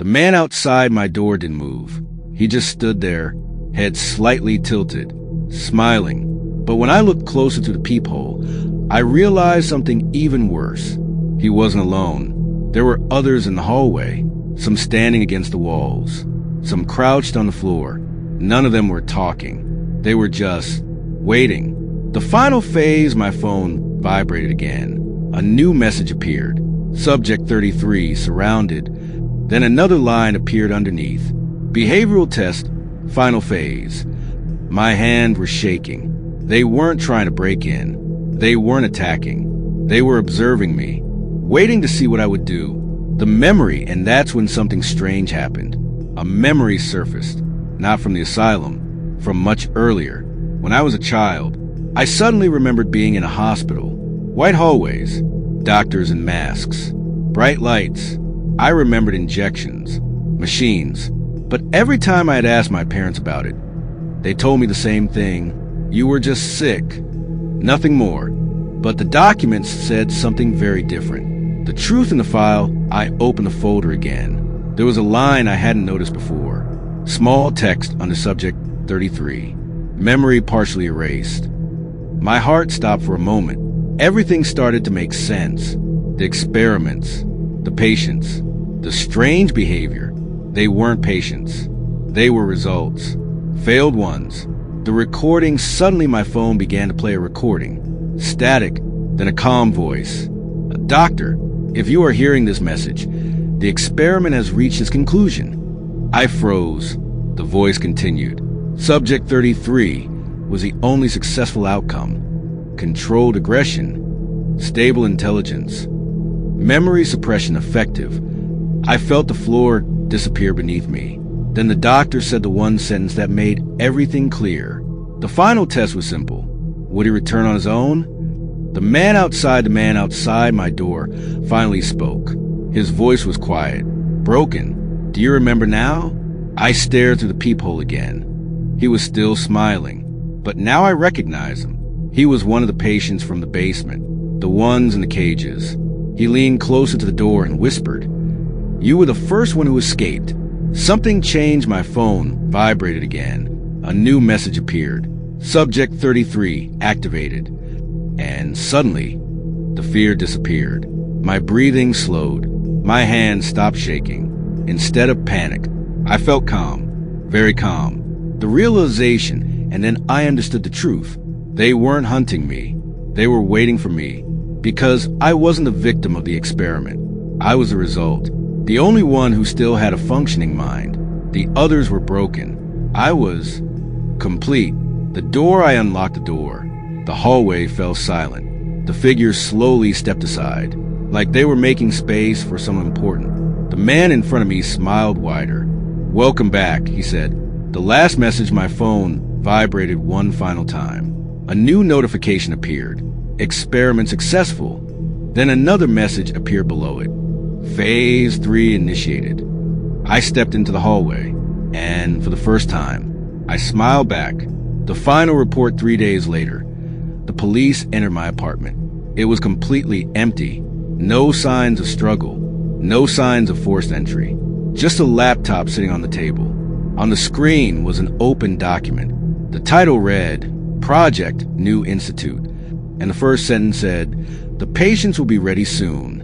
The man outside my door didn't move. He just stood there, head slightly tilted, smiling. But when I looked closer to the peephole, I realized something even worse. He wasn't alone. There were others in the hallway, some standing against the walls, some crouched on the floor. None of them were talking. They were just waiting. The final phase, my phone vibrated again. A new message appeared. Subject 33, surrounded. Then another line appeared underneath. Behavioral test, final phase. My hands were shaking. They weren't trying to break in. They weren't attacking. They were observing me, waiting to see what I would do. The memory, and that's when something strange happened. A memory surfaced, not from the asylum, from much earlier. When I was a child, I suddenly remembered being in a hospital. White hallways, doctors in masks, bright lights. I remembered injections, machines. But every time I had asked my parents about it, they told me the same thing. You were just sick. Nothing more. But the documents said something very different. The truth in the file, I opened the folder again. There was a line I hadn't noticed before. Small text under subject 33. Memory partially erased. My heart stopped for a moment. Everything started to make sense. The experiments, the patients, the strange behavior. They weren't patients. They were results. Failed ones. The recording, suddenly my phone began to play a recording. Static, then a calm voice. Doctor, if you are hearing this message, the experiment has reached its conclusion. I froze. The voice continued. Subject 33 was the only successful outcome. Controlled aggression. Stable intelligence. Memory suppression effective. I felt the floor disappear beneath me. Then the doctor said the one sentence that made everything clear. The final test was simple. Would he return on his own? The man outside my door finally spoke. His voice was quiet, broken. Do you remember now? I stared through the peephole again. He was still smiling, but now I recognized him. He was one of the patients from the basement, the ones in the cages. He leaned closer to the door and whispered, "You were the first one who escaped." Something changed. My phone vibrated again. A new message appeared. Subject 33 activated. And suddenly, the fear disappeared. My breathing slowed. My hands stopped shaking. Instead of panic, I felt calm, very calm. The realization, and then I understood the truth. They weren't hunting me. They were waiting for me. Because I wasn't the victim of the experiment. I was the result. The only one who still had a functioning mind. The others were broken. I was complete. I unlocked the door. The hallway fell silent. The figures slowly stepped aside, like they were making space for someone important. The man in front of me smiled wider. "Welcome back," he said. The last message, my phone vibrated one final time. A new notification appeared. Experiment successful. Then another message appeared below it. Phase 3 initiated. I stepped into the hallway, and for the first time, I smiled back. The final report 3 days later. The police entered my apartment. It was completely empty. No signs of struggle. No signs of forced entry. Just a laptop sitting on the table. On the screen was an open document. The title read, Project New Institute. And the first sentence said, "The patients will be ready soon."